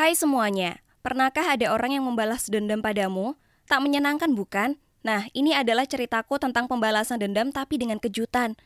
Hai semuanya, pernahkah ada orang yang membalas dendam padamu? Tak menyenangkan bukan? Nah, ini adalah ceritaku tentang pembalasan dendam tapi dengan kejutan.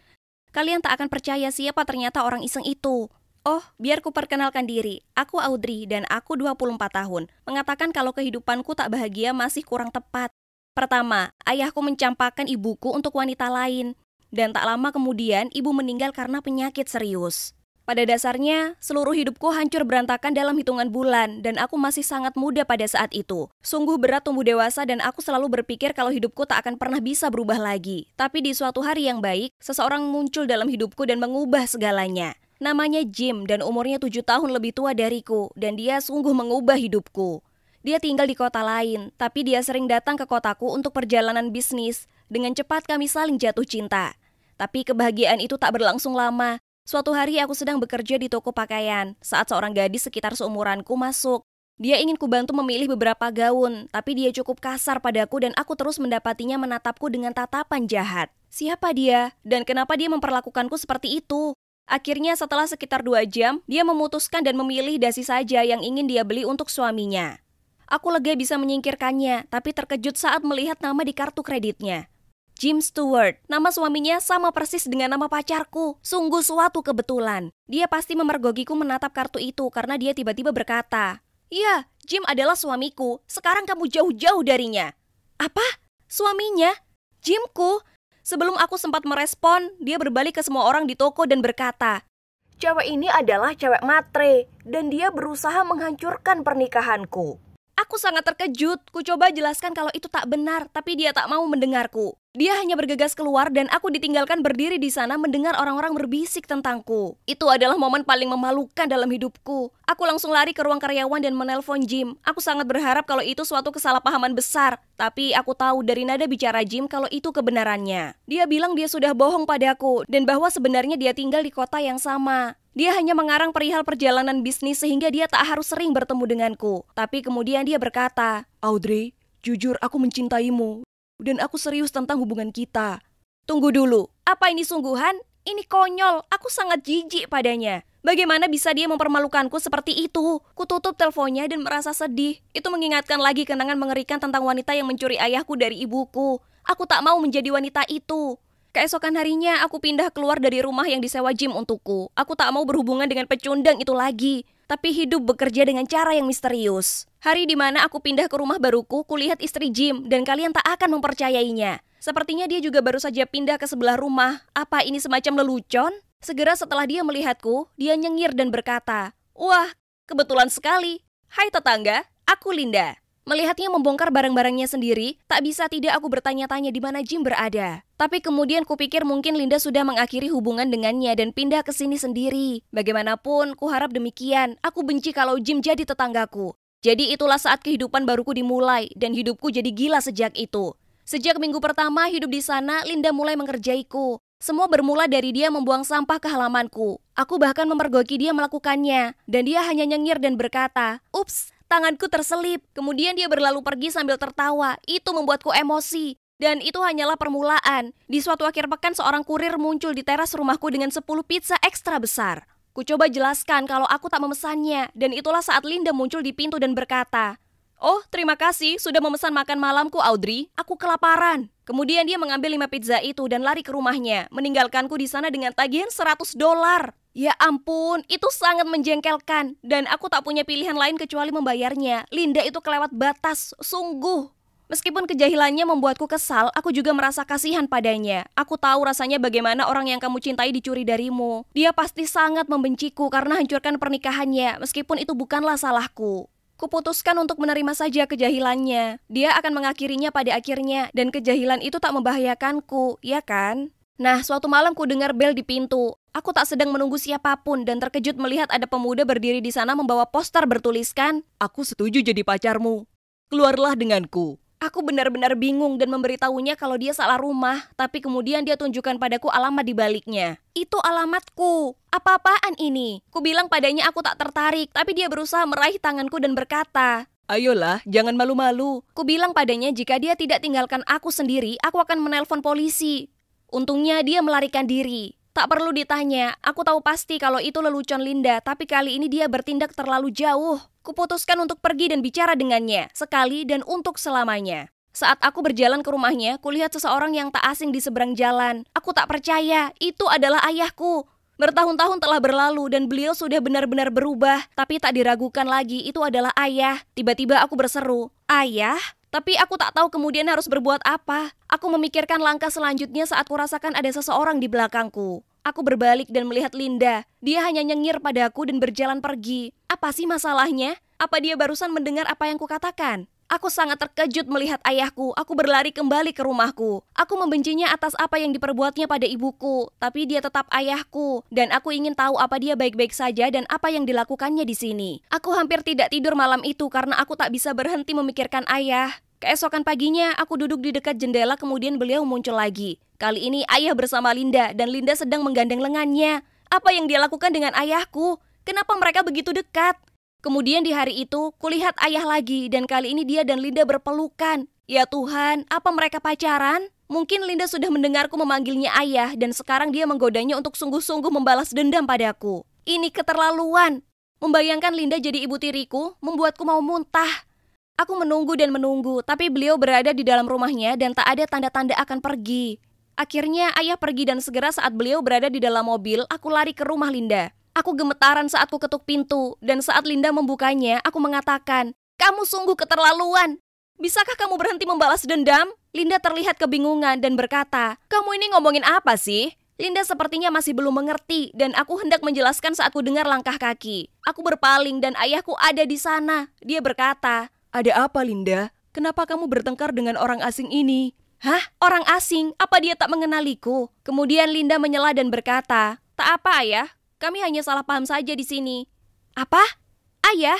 Kalian tak akan percaya siapa ternyata orang iseng itu. Oh, biar ku perkenalkan diri. Aku Audrey dan aku 24 tahun. Mengatakan kalau kehidupanku tak bahagia masih kurang tepat. Pertama, ayahku mencampakkan ibuku untuk wanita lain. Dan tak lama kemudian, ibu meninggal karena penyakit serius. Pada dasarnya, seluruh hidupku hancur berantakan dalam hitungan bulan dan aku masih sangat muda pada saat itu. Sungguh berat tumbuh dewasa dan aku selalu berpikir kalau hidupku tak akan pernah bisa berubah lagi. Tapi di suatu hari yang baik, seseorang muncul dalam hidupku dan mengubah segalanya. Namanya Jim dan umurnya 7 tahun lebih tua dariku dan dia sungguh mengubah hidupku. Dia tinggal di kota lain, tapi dia sering datang ke kotaku untuk perjalanan bisnis. Dengan cepat kami saling jatuh cinta. Tapi kebahagiaan itu tak berlangsung lama. Suatu hari aku sedang bekerja di toko pakaian saat seorang gadis sekitar seumuranku masuk. Dia ingin kubantu memilih beberapa gaun, tapi dia cukup kasar padaku dan aku terus mendapatinya menatapku dengan tatapan jahat. Siapa dia? Dan kenapa dia memperlakukanku seperti itu? Akhirnya setelah sekitar 2 jam, dia memutuskan dan memilih dasi saja yang ingin dia beli untuk suaminya. Aku lega bisa menyingkirkannya, tapi terkejut saat melihat nama di kartu kreditnya. Jim Stewart, nama suaminya sama persis dengan nama pacarku. Sungguh suatu kebetulan. Dia pasti memergokiku menatap kartu itu karena dia tiba-tiba berkata, "Iya, Jim adalah suamiku. Sekarang kamu jauh-jauh darinya." Apa? Suaminya? Jimku? Sebelum aku sempat merespon, dia berbalik ke semua orang di toko dan berkata, "Cewek ini adalah cewek matre dan dia berusaha menghancurkan pernikahanku." Aku sangat terkejut. Ku coba jelaskan kalau itu tak benar, tapi dia tak mau mendengarku. Dia hanya bergegas keluar dan aku ditinggalkan berdiri di sana mendengar orang-orang berbisik tentangku. Itu adalah momen paling memalukan dalam hidupku. Aku langsung lari ke ruang karyawan dan menelpon Jim. Aku sangat berharap kalau itu suatu kesalahpahaman besar. Tapi aku tahu dari nada bicara Jim kalau itu kebenarannya. Dia bilang dia sudah bohong padaku dan bahwa sebenarnya dia tinggal di kota yang sama. Dia hanya mengarang perihal perjalanan bisnis sehingga dia tak harus sering bertemu denganku. Tapi kemudian dia berkata, "Audrey, jujur aku mencintaimu. Dan aku serius tentang hubungan kita." Tunggu dulu, apa ini sungguhan? Ini konyol, aku sangat jijik padanya. Bagaimana bisa dia mempermalukanku seperti itu? Ku tutup teleponnya dan merasa sedih. Itu mengingatkan lagi kenangan mengerikan tentang wanita yang mencuri ayahku dari ibuku. Aku tak mau menjadi wanita itu. Keesokan harinya aku pindah keluar dari rumah yang disewa Jim untukku. Aku tak mau berhubungan dengan pecundang itu lagi. Tapi hidup bekerja dengan cara yang misterius. Hari di mana aku pindah ke rumah baruku, kulihat istri Jim dan kalian tak akan mempercayainya. Sepertinya dia juga baru saja pindah ke sebelah rumah. Apa ini semacam lelucon? Segera setelah dia melihatku, dia nyengir dan berkata, "Wah, kebetulan sekali. Hai tetangga, aku Linda." Melihatnya membongkar barang-barangnya sendiri, tak bisa tidak aku bertanya-tanya di mana Jim berada. Tapi kemudian kupikir mungkin Linda sudah mengakhiri hubungan dengannya dan pindah ke sini sendiri. Bagaimanapun, kuharap demikian. Aku benci kalau Jim jadi tetanggaku. Jadi itulah saat kehidupan baruku dimulai dan hidupku jadi gila sejak itu. Sejak minggu pertama hidup di sana, Linda mulai mengerjaiku. Semua bermula dari dia membuang sampah ke halamanku. Aku bahkan memergoki dia melakukannya. Dan dia hanya nyengir dan berkata, "Ups, tanganku terselip." Kemudian dia berlalu pergi sambil tertawa. Itu membuatku emosi. Dan itu hanyalah permulaan. Di suatu akhir pekan seorang kurir muncul di teras rumahku dengan 10 pizza ekstra besar. Ku coba jelaskan kalau aku tak memesannya. Dan itulah saat Linda muncul di pintu dan berkata, "Oh, terima kasih sudah memesan makan malamku, Audrey. Aku kelaparan." Kemudian dia mengambil 5 pizza itu dan lari ke rumahnya, meninggalkanku di sana dengan tagihan $100. Ya ampun, itu sangat menjengkelkan. Dan aku tak punya pilihan lain kecuali membayarnya. Linda itu kelewat batas, sungguh. Meskipun kejahilannya membuatku kesal, aku juga merasa kasihan padanya. Aku tahu rasanya bagaimana orang yang kamu cintai dicuri darimu. Dia pasti sangat membenciku karena hancurkan pernikahannya, meskipun itu bukanlah salahku. Kuputuskan untuk menerima saja kejahilannya. Dia akan mengakhirinya pada akhirnya, dan kejahilan itu tak membahayakanku, ya kan? Nah, suatu malam ku dengar bel di pintu. Aku tak sedang menunggu siapapun dan terkejut melihat ada pemuda berdiri di sana membawa poster bertuliskan, "Aku setuju jadi pacarmu. Keluarlah denganku." Aku benar-benar bingung dan memberitahunya kalau dia salah rumah, tapi kemudian dia tunjukkan padaku alamat di baliknya. Itu alamatku. Apa-apaan ini? Ku bilang padanya aku tak tertarik, tapi dia berusaha meraih tanganku dan berkata, "Ayolah, jangan malu-malu." Ku bilang padanya jika dia tidak tinggalkan aku sendiri, aku akan menelpon polisi. Untungnya dia melarikan diri. Tak perlu ditanya, aku tahu pasti kalau itu lelucon Linda, tapi kali ini dia bertindak terlalu jauh. Kuputuskan untuk pergi dan bicara dengannya, sekali dan untuk selamanya. Saat aku berjalan ke rumahnya, kulihat seseorang yang tak asing di seberang jalan. Aku tak percaya, itu adalah ayahku. Bertahun-tahun telah berlalu dan beliau sudah benar-benar berubah, tapi tak diragukan lagi itu adalah ayah. Tiba-tiba aku berseru, "Ayah?" Tapi aku tak tahu kemudian harus berbuat apa. Aku memikirkan langkah selanjutnya saat kurasakan ada seseorang di belakangku. Aku berbalik dan melihat Linda. Dia hanya nyengir padaku dan berjalan pergi. Apa sih masalahnya? Apa dia barusan mendengar apa yang kukatakan? Aku sangat terkejut melihat ayahku. Aku berlari kembali ke rumahku. Aku membencinya atas apa yang diperbuatnya pada ibuku. Tapi dia tetap ayahku. Dan aku ingin tahu apa dia baik-baik saja dan apa yang dilakukannya di sini. Aku hampir tidak tidur malam itu karena aku tak bisa berhenti memikirkan ayah. Keesokan paginya, aku duduk di dekat jendela kemudian beliau muncul lagi. Kali ini ayah bersama Linda dan Linda sedang menggandeng lengannya. Apa yang dia lakukan dengan ayahku? Kenapa mereka begitu dekat? Kemudian di hari itu, kulihat ayah lagi dan kali ini dia dan Linda berpelukan. Ya Tuhan, apa mereka pacaran? Mungkin Linda sudah mendengarku memanggilnya ayah dan sekarang dia menggodanya untuk sungguh-sungguh membalas dendam padaku. Ini keterlaluan. Membayangkan Linda jadi ibu tiriku membuatku mau muntah. Aku menunggu dan menunggu, tapi beliau berada di dalam rumahnya dan tak ada tanda-tanda akan pergi. Akhirnya ayah pergi dan segera saat beliau berada di dalam mobil, aku lari ke rumah Linda. Aku gemetaran saat ku ketuk pintu, dan saat Linda membukanya, aku mengatakan, "Kamu sungguh keterlaluan. Bisakah kamu berhenti membalas dendam?" Linda terlihat kebingungan dan berkata, "Kamu ini ngomongin apa sih?" Linda sepertinya masih belum mengerti, dan aku hendak menjelaskan saat ku dengar langkah kaki. Aku berpaling dan ayahku ada di sana. Dia berkata, "Ada apa, Linda? Kenapa kamu bertengkar dengan orang asing ini?" "Hah? Orang asing? Apa dia tak mengenaliku?" Kemudian Linda menyela dan berkata, "Tak apa, ayah. Kami hanya salah paham saja di sini." "Apa? Ayah?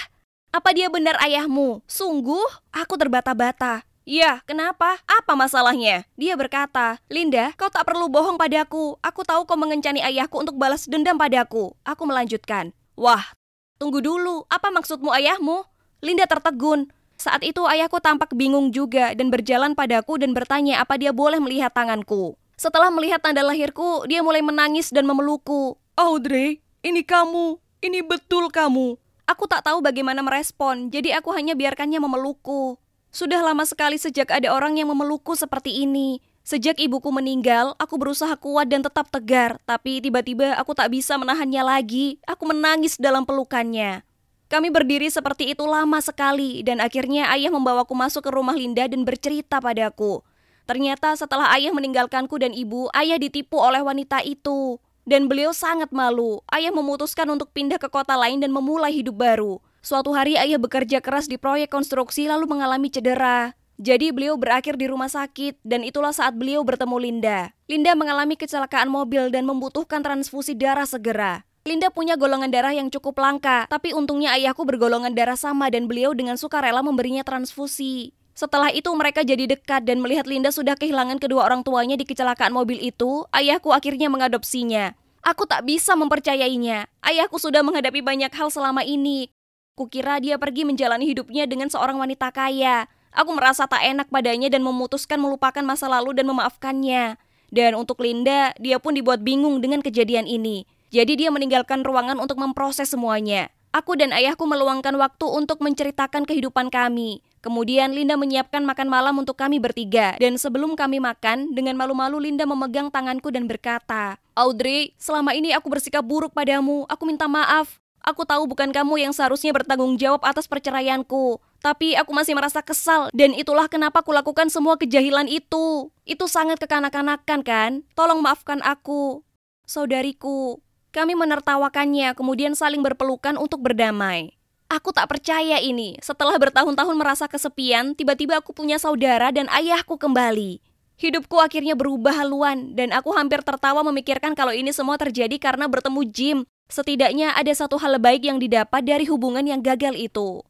Apa dia benar ayahmu? Sungguh?" Aku terbata-bata. "Iya, kenapa? Apa masalahnya?" Dia berkata, "Linda, kau tak perlu bohong padaku. Aku tahu kau mengencani ayahku untuk balas dendam padaku." Aku melanjutkan, "Wah, tunggu dulu. Apa maksudmu ayahmu?" Linda tertegun. Saat itu ayahku tampak bingung juga dan berjalan padaku dan bertanya apa dia boleh melihat tanganku. Setelah melihat tanda lahirku, dia mulai menangis dan memelukku. "Audrey, ini kamu. Ini betul kamu." Aku tak tahu bagaimana merespon, jadi aku hanya biarkannya memelukku. Sudah lama sekali sejak ada orang yang memelukku seperti ini. Sejak ibuku meninggal, aku berusaha kuat dan tetap tegar, tapi tiba-tiba aku tak bisa menahannya lagi. Aku menangis dalam pelukannya. Kami berdiri seperti itu lama sekali dan akhirnya ayah membawaku masuk ke rumah Linda dan bercerita padaku. Ternyata setelah ayah meninggalkanku dan ibu, ayah ditipu oleh wanita itu. Dan beliau sangat malu. Ayah memutuskan untuk pindah ke kota lain dan memulai hidup baru. Suatu hari ayah bekerja keras di proyek konstruksi lalu mengalami cedera. Jadi beliau berakhir di rumah sakit dan itulah saat beliau bertemu Linda. Linda mengalami kecelakaan mobil dan membutuhkan transfusi darah segera. Linda punya golongan darah yang cukup langka, tapi untungnya ayahku bergolongan darah sama dan beliau dengan sukarela memberinya transfusi. Setelah itu mereka jadi dekat dan melihat Linda sudah kehilangan kedua orang tuanya di kecelakaan mobil itu, ayahku akhirnya mengadopsinya. Aku tak bisa mempercayainya. Ayahku sudah menghadapi banyak hal selama ini. Kukira dia pergi menjalani hidupnya dengan seorang wanita kaya. Aku merasa tak enak padanya dan memutuskan melupakan masa lalu dan memaafkannya. Dan untuk Linda, dia pun dibuat bingung dengan kejadian ini. Jadi dia meninggalkan ruangan untuk memproses semuanya. Aku dan ayahku meluangkan waktu untuk menceritakan kehidupan kami. Kemudian Linda menyiapkan makan malam untuk kami bertiga. Dan sebelum kami makan, dengan malu-malu Linda memegang tanganku dan berkata, "Audrey, selama ini aku bersikap buruk padamu. Aku minta maaf. Aku tahu bukan kamu yang seharusnya bertanggung jawab atas perceraianku. Tapi aku masih merasa kesal dan itulah kenapa aku lakukan semua kejahilan itu. Itu sangat kekanak-kanakan kan? Tolong maafkan aku, saudariku." Kami menertawakannya, kemudian saling berpelukan untuk berdamai. Aku tak percaya ini. Setelah bertahun-tahun merasa kesepian, tiba-tiba aku punya saudara dan ayahku kembali. Hidupku akhirnya berubah haluan, dan aku hampir tertawa memikirkan kalau ini semua terjadi karena bertemu Jim. Setidaknya ada satu hal baik yang didapat dari hubungan yang gagal itu.